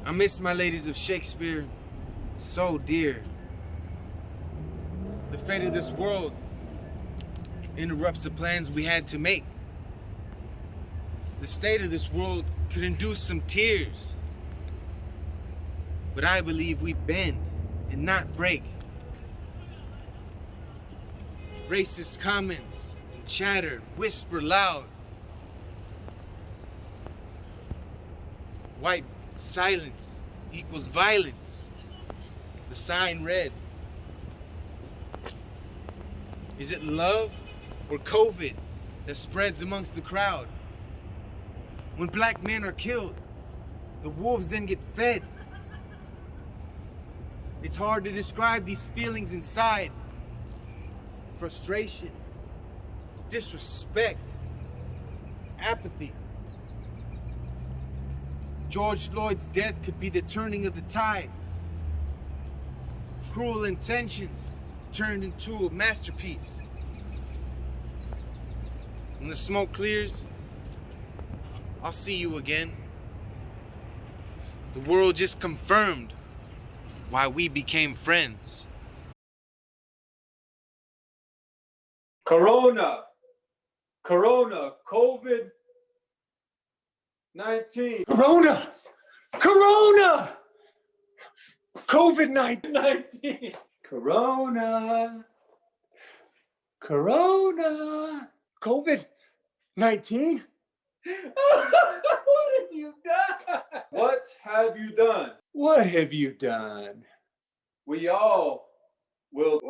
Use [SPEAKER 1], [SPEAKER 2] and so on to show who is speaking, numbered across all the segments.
[SPEAKER 1] I miss my ladies of Shakespeare so dear. The fate of this world interrupts the plans we had to make. The state of this world could induce some tears. But I believe we bend and not break. Racist comments and chatter whisper loud. White silence equals violence. The sign read. Is it love or COVID that spreads amongst the crowd? When black men are killed, the wolves then get fed. It's hard to describe these feelings inside. Frustration, disrespect, apathy. George Floyd's death could be the turning of the tides. Cruel intentions turned into a masterpiece. When the smoke clears, I'll see you again. The world just confirmed why we became friends.
[SPEAKER 2] Corona, COVID-19.
[SPEAKER 3] Corona! COVID-19.
[SPEAKER 2] Corona.
[SPEAKER 3] COVID-19?
[SPEAKER 2] What have you done? What have you done?
[SPEAKER 3] What have you done?
[SPEAKER 2] We all will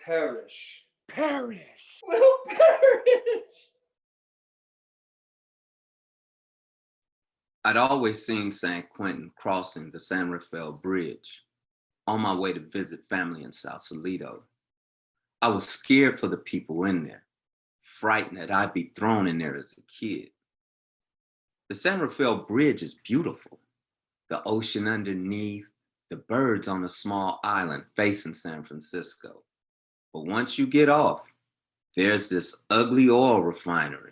[SPEAKER 2] perish.
[SPEAKER 3] Perish.
[SPEAKER 2] Will perish.
[SPEAKER 4] I'd always seen San Quentin crossing the San Rafael Bridge on my way to visit family in Sausalito. I was scared for the people in there, frightened that I'd be thrown in there as a kid. The San Rafael Bridge is beautiful. The ocean underneath, the birds on a small island facing San Francisco. But once you get off, there's this ugly oil refinery.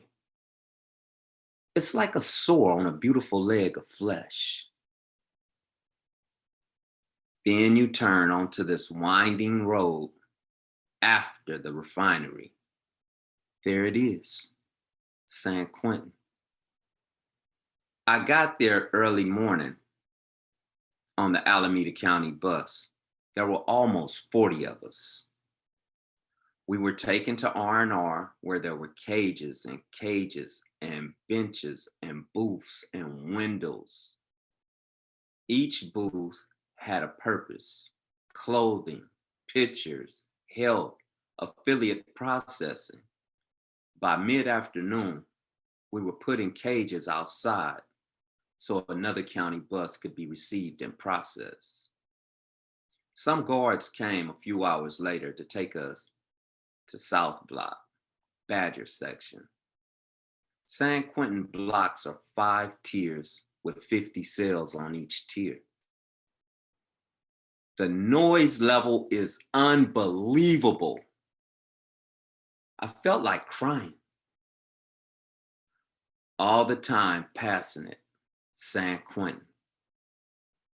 [SPEAKER 4] It's like a sore on a beautiful leg of flesh. Then you turn onto this winding road after the refinery. There it is, San Quentin. I got there early morning on the Alameda County bus. There were almost 40 of us. We were taken to R&R where there were cages and benches and booths and windows. Each booth had a purpose: clothing, pictures, health, affiliate processing. By mid-afternoon, we were put in cages outside so another county bus could be received and processed. Some guards came a few hours later to take us to South Block, Badger section. San Quentin blocks are 5 tiers with 50 cells on each tier. The noise level is unbelievable. I felt like crying. All the time passing it, San Quentin.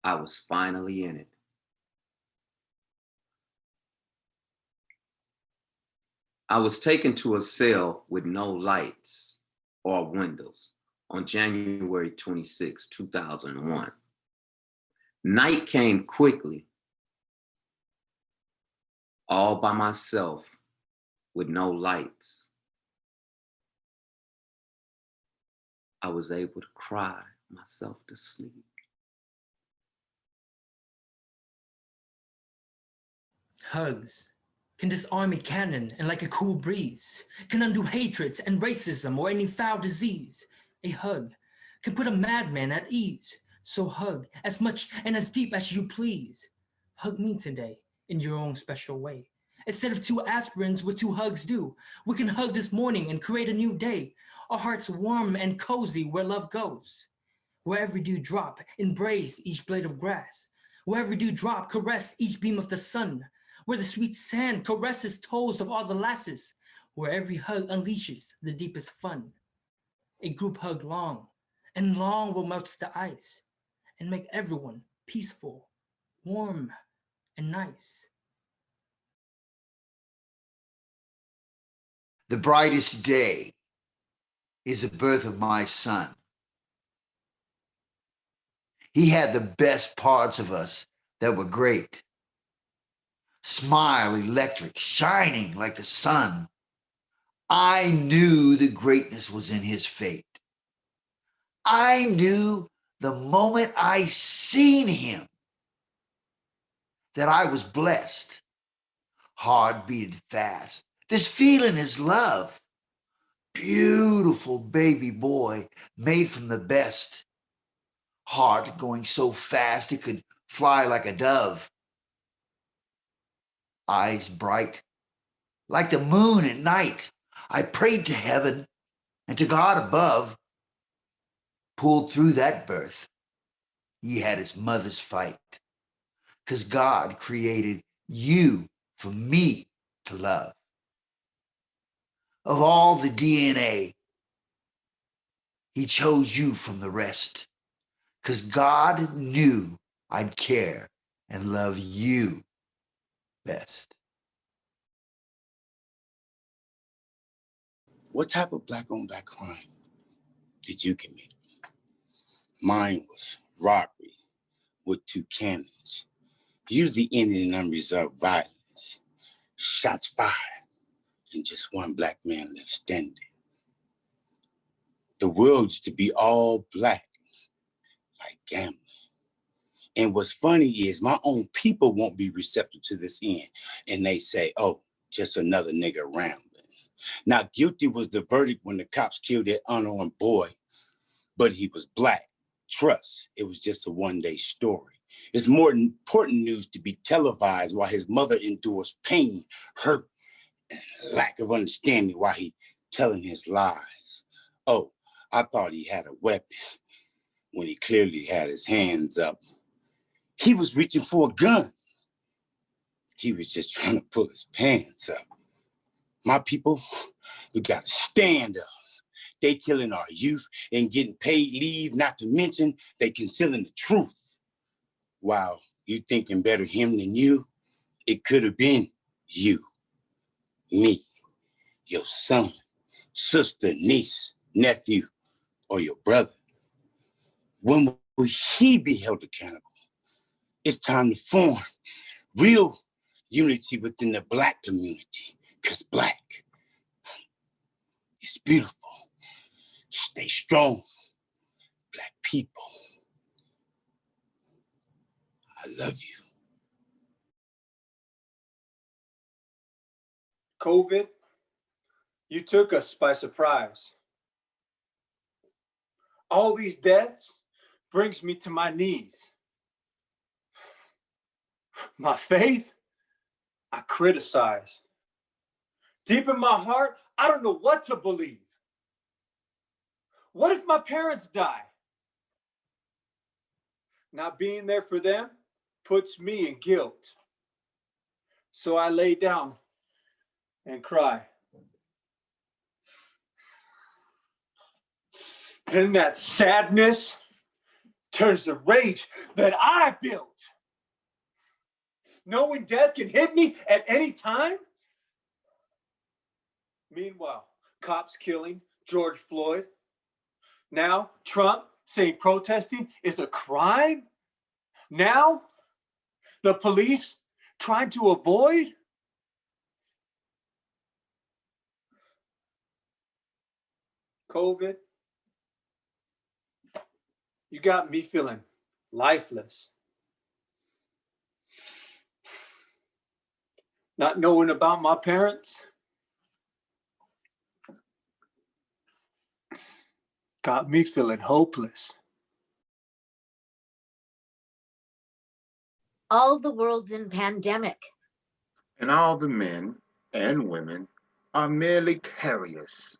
[SPEAKER 4] I was finally in it. I was taken to a cell with no lights or windows on January 26, 2001. Night came quickly, all by myself with no lights. I was able to cry myself to sleep.
[SPEAKER 5] Hugs can disarm a cannon and like a cool breeze, can undo hatreds and racism or any foul disease. A hug can put a madman at ease. So hug as much and as deep as you please. Hug me today in your own special way. Instead of 2 aspirins, what 2 hugs do, we can hug this morning and create a new day. Our hearts warm and cozy where love goes. Where every dew drop, embrace each blade of grass. Where every dew drop, caress each beam of the sun. Where the sweet sand caresses toes of all the lasses. Where every hug unleashes the deepest fun. a group hug long, and long will melt the ice and make everyone peaceful, warm, and nice.
[SPEAKER 6] The brightest day is the birth of my son. He had the best parts of us that were great. Smile electric, shining like the sun. I knew the greatness was in his fate. I knew the moment I seen him that I was blessed. Heart beating fast. This feeling is love. Beautiful baby boy made from the best. Heart going so fast it could fly like a dove. Eyes bright like the moon at night. I prayed to heaven and to God above. Pulled through that birth. He had his mother's fight. 'Cause God created you for me to love. Of all the DNA, he chose you from the rest. 'Cause God knew I'd care and love you best.
[SPEAKER 7] What type of black-on-black crime did you commit? Mine was robbery with 2 cannons, usually ending in unreserved violence. Shots fired, and just one black man left standing. The world used to be all black, like gambling. And what's funny is my own people won't be receptive to this end. And they say, oh, just another nigga rambling. Now, guilty was the verdict when the cops killed that unarmed boy, but he was black. Trust, it was just a one-day story. It's more important news to be televised while his mother endures pain, hurt, and lack of understanding while he telling his lies. Oh, I thought he had a weapon when he clearly had his hands up. He was reaching for a gun. He was just trying to pull his pants up. My people, we gotta stand up. They killing our youth and getting paid leave, not to mention they concealing the truth. While you thinking better him than you, it could have been you, me, your son, sister, niece, nephew, or your brother. When will he be held accountable? It's time to form real unity within the black community, because black is beautiful. Stay strong, black people. I love you.
[SPEAKER 2] COVID, you took us by surprise. All these deaths brings me to my knees. My faith, I criticize. Deep in my heart, I don't know what to believe. What if my parents die? Not being there for them puts me in guilt. So I lay down and cry. Then that sadness turns to rage that I built. Knowing death can hit me at any time. Meanwhile, cops killing George Floyd. Now, Trump saying protesting is a crime. Now, the police trying to avoid. COVID, you got me feeling lifeless. Not knowing about my parents got me feeling hopeless.
[SPEAKER 8] All the world's in pandemic.
[SPEAKER 9] And all the men and women are merely carriers.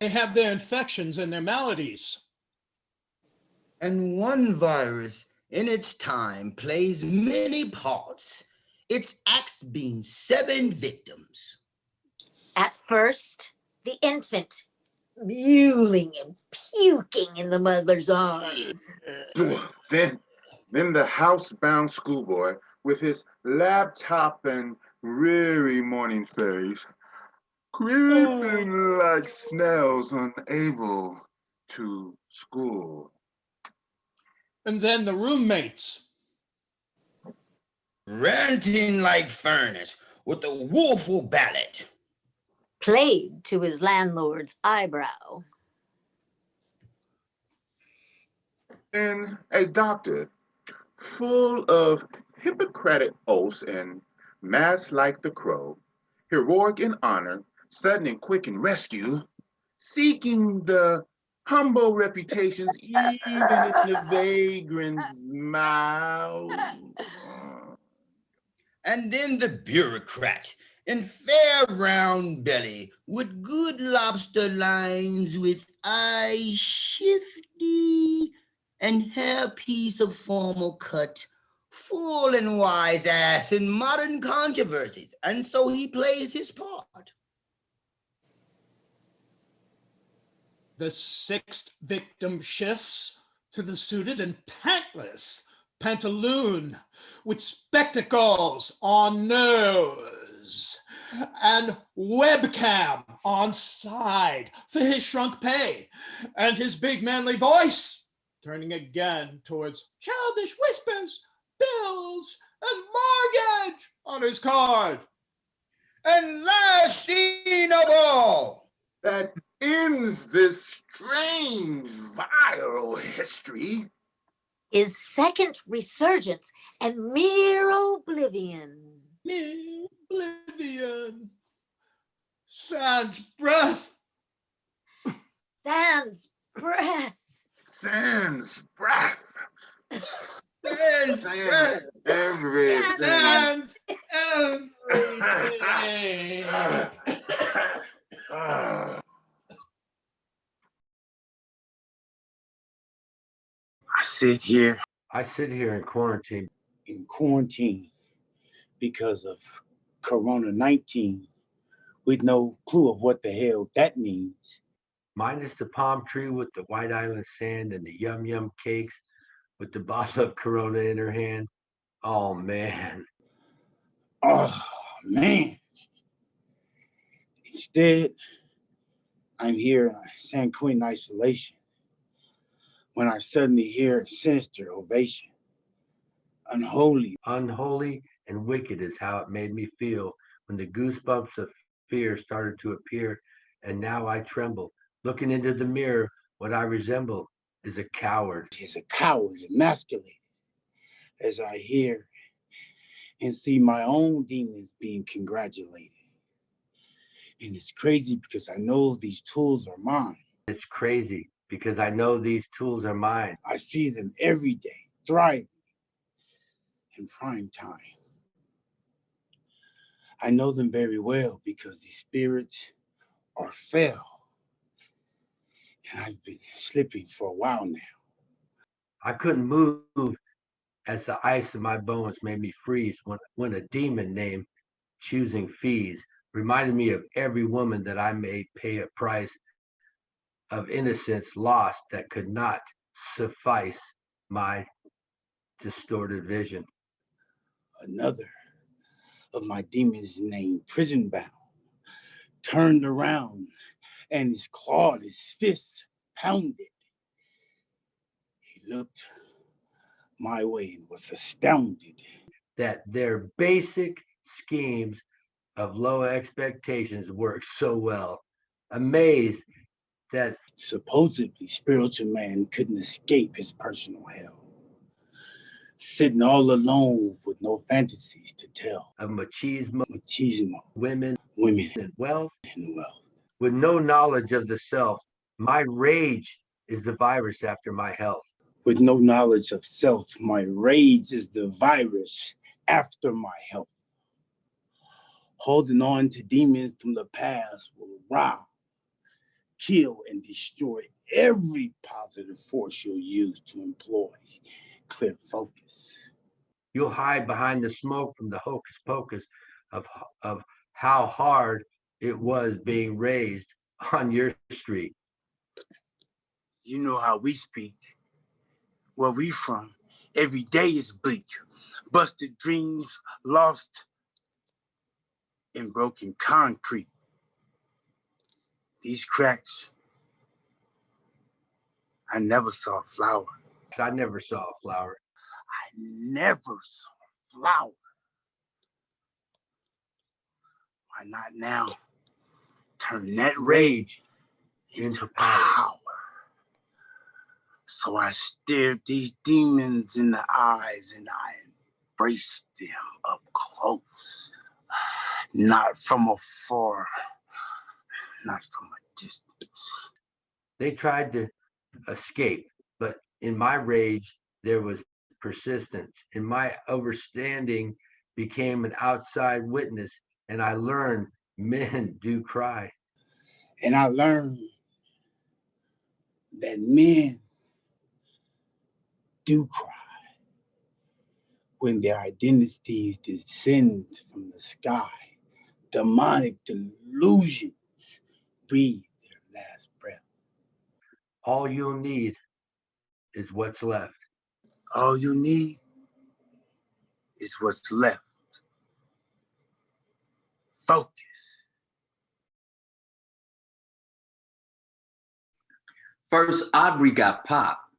[SPEAKER 3] They have their infections and their maladies.
[SPEAKER 10] And one virus in its time plays many parts. Its acts being 7 victims.
[SPEAKER 8] At first, The infant mewling and puking in the mother's arms.
[SPEAKER 9] Then the housebound schoolboy with his laptop and weary morning face, creeping like snails unable to school.
[SPEAKER 3] And then the roommates.
[SPEAKER 10] Ranting like furnace with a woeful ballad.
[SPEAKER 8] Played to his landlord's eyebrow.
[SPEAKER 9] And a doctor full of Hippocratic oaths and mass like the crow, heroic in honor, sudden and quick in rescue, seeking the humble reputations even in the vagrant's mouth.
[SPEAKER 10] And then the bureaucrat in fair round belly with good lobster lines with eye shifty and hairpiece of formal cut, full and wise ass in modern controversies, and so he plays his part.
[SPEAKER 3] The sixth victim shifts to the suited and pantless pantaloon with spectacles on nose and webcam on side for his shrunk pay, and his big manly voice turning again towards childish whispers, bills, and mortgage on his card.
[SPEAKER 10] And last scene of all,
[SPEAKER 9] that ends this strange viral history,
[SPEAKER 8] His second resurgence and mere oblivion.
[SPEAKER 3] Mere oblivion. Sans breath.
[SPEAKER 8] Sans breath.
[SPEAKER 9] sans breath,
[SPEAKER 10] sans breath,
[SPEAKER 9] everything.
[SPEAKER 3] Sans everything.
[SPEAKER 7] I sit here
[SPEAKER 11] in quarantine.
[SPEAKER 7] in quarantine because of Corona-19 with no clue of what the hell that means.
[SPEAKER 11] Minus the palm tree with the White Island sand and the yum yum cakes with the bottle of Corona in her hand. Oh man.
[SPEAKER 7] Oh man. Instead, I'm here in San Quentin isolation when I suddenly hear a sinister ovation. Unholy
[SPEAKER 11] and wicked is how it made me feel when the goosebumps of fear started to appear, and now I tremble. Looking into the mirror, what I resemble is a coward.
[SPEAKER 7] Is a coward emasculated as I hear and see my own demons being congratulated. And it's crazy because I know these tools are mine.
[SPEAKER 11] It's crazy because I know these tools are mine.
[SPEAKER 7] I see them every day, thriving in prime time. I know them very well because these spirits are fell. And I've been slipping for a while now.
[SPEAKER 11] I couldn't move as the ice in my bones made me freeze when a demon named Choosing Fees reminded me of every woman that I made pay a price of innocence lost that could not suffice my distorted vision.
[SPEAKER 7] Another of my demons named Prison Bound turned around and his clawed, his fists pounded. He looked my way and was astounded
[SPEAKER 11] that their basic schemes of low expectations work so well. Amazed that
[SPEAKER 7] supposedly spiritual man couldn't escape his personal hell. Sitting all alone with no fantasies to tell.
[SPEAKER 11] Of machismo,
[SPEAKER 7] women,
[SPEAKER 11] and wealth. With no knowledge of the self, my rage is the virus after my health.
[SPEAKER 7] With no knowledge of self, my rage is the virus after my health. Holding on to demons from the past will rob, kill, and destroy every positive force you'll use to employ clear focus.
[SPEAKER 11] You'll hide behind the smoke from the hocus pocus of how hard it was being raised on your street.
[SPEAKER 7] You know how we speak. Where we from, every day is bleak. Busted dreams lost in broken concrete. These cracks, I never saw a flower.
[SPEAKER 11] I never saw a flower.
[SPEAKER 7] I never saw a flower. Why not now? Turn that rage into power. So I stared these demons in the eyes and I embraced them up close. Not from afar, not from a distance.
[SPEAKER 11] They tried to escape, but in my rage, there was persistence. And my overstanding became an outside witness, and I learned men do cry.
[SPEAKER 7] And I learned that men do cry when their identities descend from the sky. Demonic delusions breathe their last breath.
[SPEAKER 11] All you'll need is what's left.
[SPEAKER 7] All you need is what's left. Focus.
[SPEAKER 4] First, Aubrey got popped,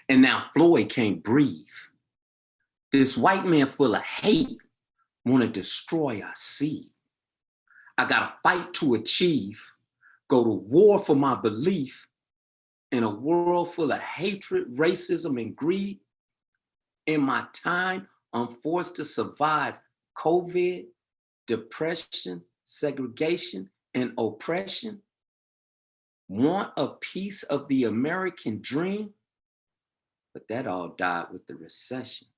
[SPEAKER 4] and now Floyd can't breathe. This white man full of hate want to destroy our seed. I got to fight to achieve, go to war for my belief. In a world full of hatred, racism, and greed, in my time, I'm forced to survive COVID, depression, segregation, and oppression. Want a piece of the American dream? But that all died with the recession.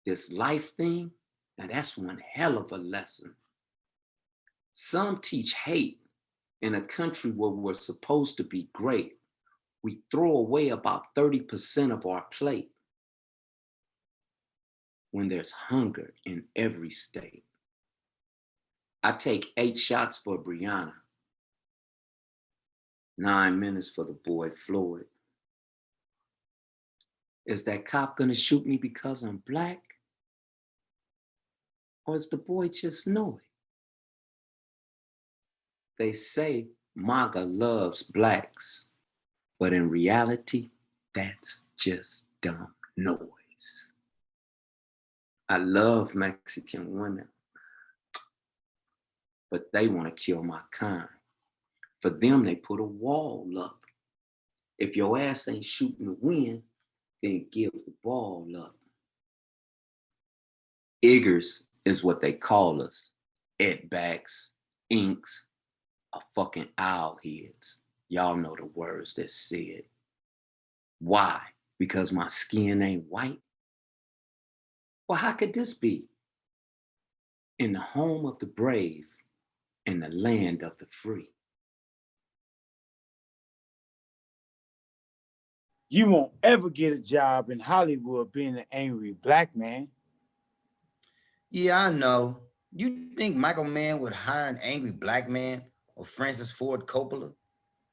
[SPEAKER 4] This life thing, now that's one hell of a lesson. Some teach hate in a country where we're supposed to be great. We throw away about 30% of our plate when there's hunger in every state. I take 8 shots for Brianna, 9 minutes for the boy Floyd. Is that cop gonna shoot me because I'm black? Or is the boy just know it? They say MAGA loves blacks, but in reality, that's just dumb noise. I love Mexican women, but they want to kill my kind. For them, they put a wall up. If your ass ain't shooting the wind, then give the ball up. Iggers is what they call us. Etbacks, inks, or fucking owl heads. Y'all know the words that said. Why? Because my skin ain't white? Well, how could this be? In the home of the brave, in the land of the free.
[SPEAKER 7] You won't ever get a job in Hollywood being an angry black man.
[SPEAKER 10] Yeah, I know. You think Michael Mann would hire an angry black man or Francis Ford Coppola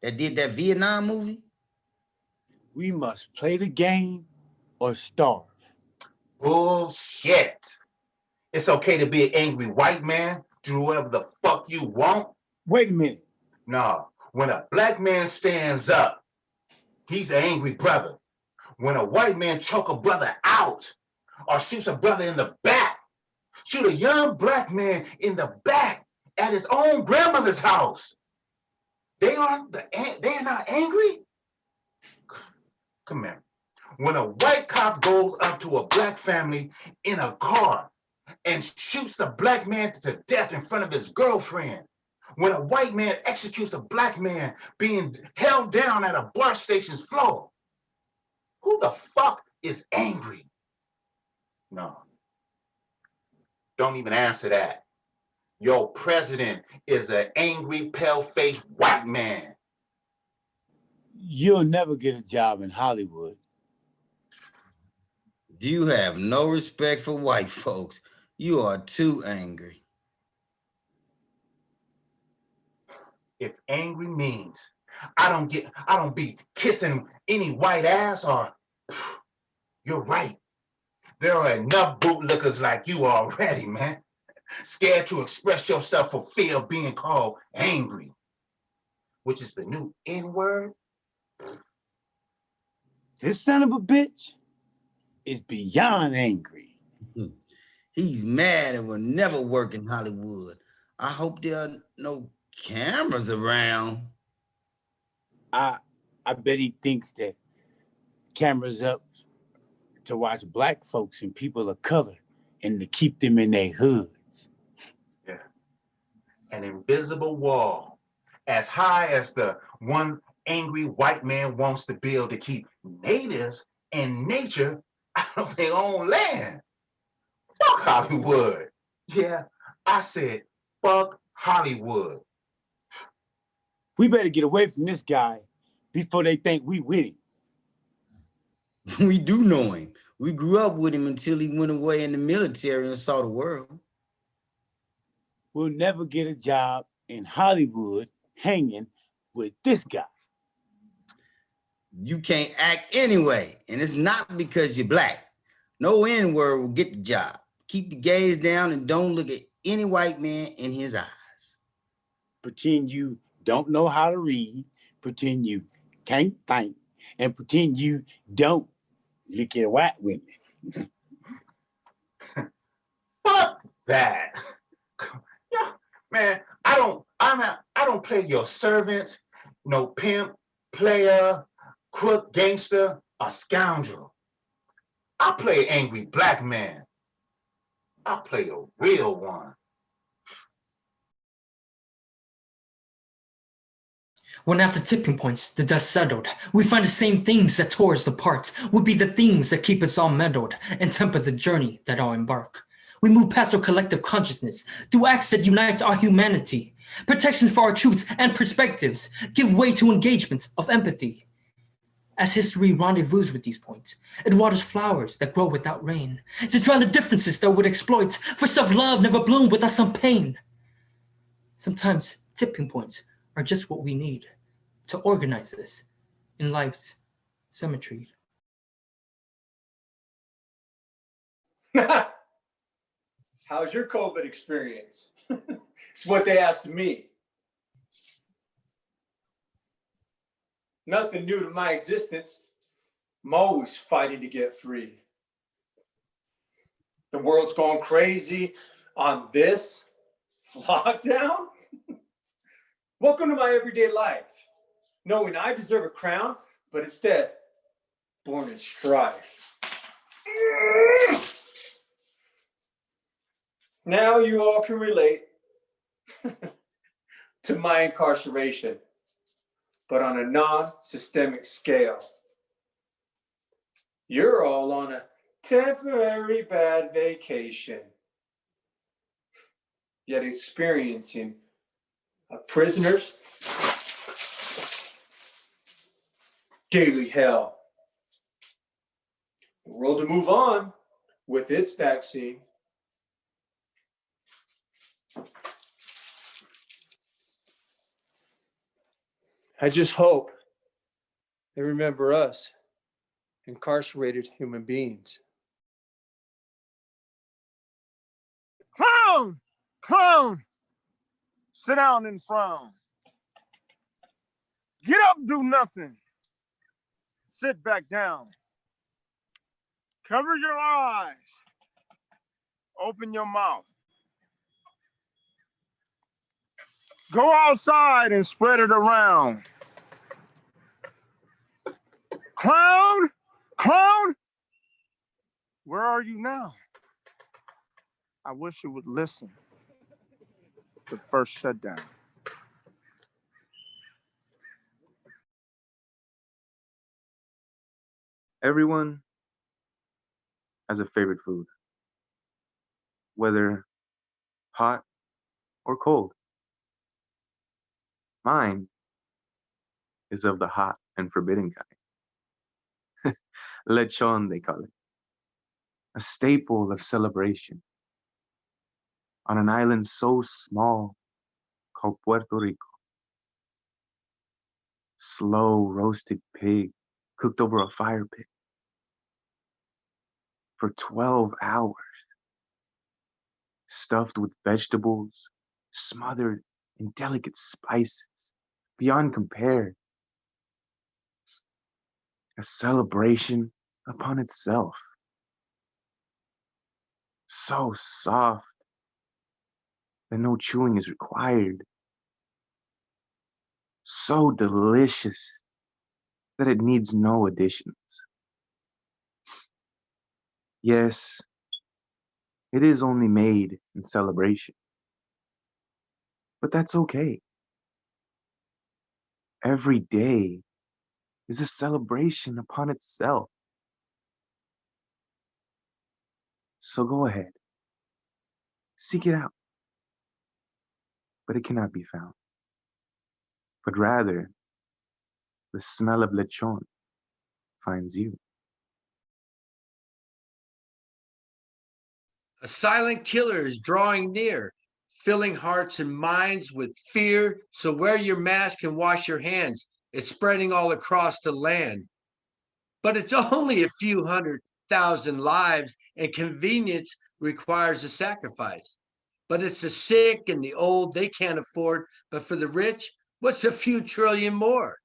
[SPEAKER 10] that did that Vietnam movie?
[SPEAKER 7] We must play the game or starve.
[SPEAKER 9] Bullshit. It's okay to be an angry white man, do whatever the fuck you want.
[SPEAKER 7] Wait a minute.
[SPEAKER 9] No, when a black man stands up, he's an angry brother. When a white man choke a brother out or shoots a brother in the back, shoot a young black man in the back at his own grandmother's house, they're not angry? Come here. When a white cop goes up to a black family in a car and shoots a black man to death in front of his girlfriend, when a white man executes a black man being held down at a bar station's floor, who the fuck is angry? No. Don't even answer that. Your president is an angry, pale-faced white man.
[SPEAKER 7] You'll never get a job in Hollywood.
[SPEAKER 10] You have no respect for white folks. You are too angry.
[SPEAKER 9] If angry means I don't be kissing any white ass, or you're right. There are enough bootlickers like you already, man. Scared to express yourself for fear of being called angry, which is the new N-word.
[SPEAKER 7] This son of a bitch is beyond angry.
[SPEAKER 10] He's mad and will never work in Hollywood. I hope there are no cameras around.
[SPEAKER 7] I bet he thinks that cameras up to watch black folks and people of color and to keep them in their hoods.
[SPEAKER 9] Yeah. An invisible wall as high as the one angry white man wants to build to keep natives and nature out of their own land. Fuck Hollywood. Yeah, I said fuck Hollywood.
[SPEAKER 7] We better get away from this guy before they think we with him.
[SPEAKER 10] We do know him. We grew up with him until he went away in the military and saw the world.
[SPEAKER 7] We'll never get a job in Hollywood hanging with this guy.
[SPEAKER 10] You can't act anyway, and it's not because you're black. No N-word will get the job. Keep your gaze down and don't look at any white man in his eyes.
[SPEAKER 7] Pretend you don't know how to read, pretend you can't think, and pretend you don't look at white women.
[SPEAKER 9] Fuck that. Yeah, man, I don't play your servant, no pimp, player, crook, gangster, or scoundrel. I play angry black man. I play a real one.
[SPEAKER 5] When after tipping points the dust settled, we find the same things that tore us apart would be the things that keep us all meddled and temper the journey that I'll embark. We move past our collective consciousness through acts that unite our humanity. Protections for our truths and perspectives give way to engagements of empathy. As history rendezvous with these points, it waters flowers that grow without rain, to drown the differences that would exploit, for self-love never bloomed without some pain. Sometimes tipping points are just what we need to organize us in life's symmetry.
[SPEAKER 2] How's your COVID experience? It's what they asked me. Nothing new to my existence. I'm always fighting to get free. The world's going crazy on this lockdown. Welcome to my everyday life, knowing I deserve a crown, but instead, born in strife. Now you all can relate to my incarceration, but on a non-systemic scale. You're all on a temporary bad vacation, yet experiencing a prisoner's daily hell. The world to move on with its vaccine. I just hope they remember us, incarcerated human beings.
[SPEAKER 12] Clown! Clown! Sit down and frown. Get up, do nothing. Sit back down. Cover your eyes. Open your mouth. Go outside and spread it around. Clown! Clown! Where are you now? I wish you would listen. The first shutdown.
[SPEAKER 9] Everyone has a favorite food, whether hot or cold. Mine is of the hot and forbidden kind. Lechon, they call it. A staple of celebration on an island so small called Puerto Rico. slow roasted pig cooked over a fire pit for 12 hours, stuffed with vegetables, smothered in delicate spices, beyond compare, a celebration upon itself. So soft that no chewing is required, so delicious that it needs no additions. Yes, it is only made in celebration, but that's okay. Every day is a celebration upon itself. So go ahead, seek it out, but it cannot be found. But rather, the smell of lechon finds you.
[SPEAKER 13] A silent killer is drawing near, filling hearts and minds with fear. So wear your mask and wash your hands. It's spreading all across the land. But it's only a few 100,000 lives, and convenience requires a sacrifice. But it's the sick and the old, they can't afford. But for the rich, what's a few trillion more?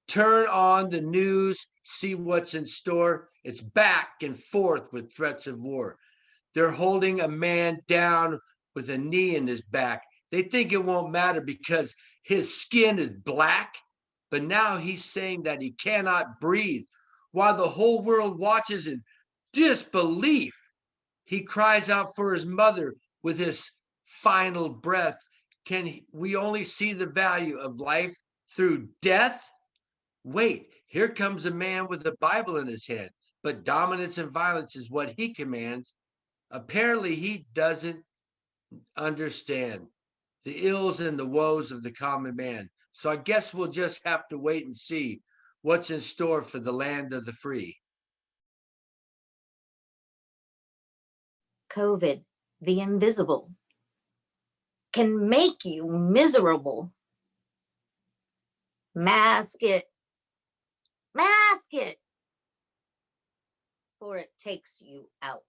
[SPEAKER 13] Turn on the news, see what's in store. It's back and forth with threats of war. They're holding a man down with a knee in his back. They think it won't matter because his skin is black. But now he's saying that he cannot breathe while the whole world watches in disbelief. He cries out for his mother with his final breath. Can we only see the value of life through death? Wait, here comes a man with a Bible in his hand, but dominance and violence is what he commands. Apparently, he doesn't understand the ills and the woes of the common man. So I guess we'll just have to wait and see what's in store for the land of the free.
[SPEAKER 8] COVID, the invisible, can make you miserable. Mask it. Mask it. For it takes you out.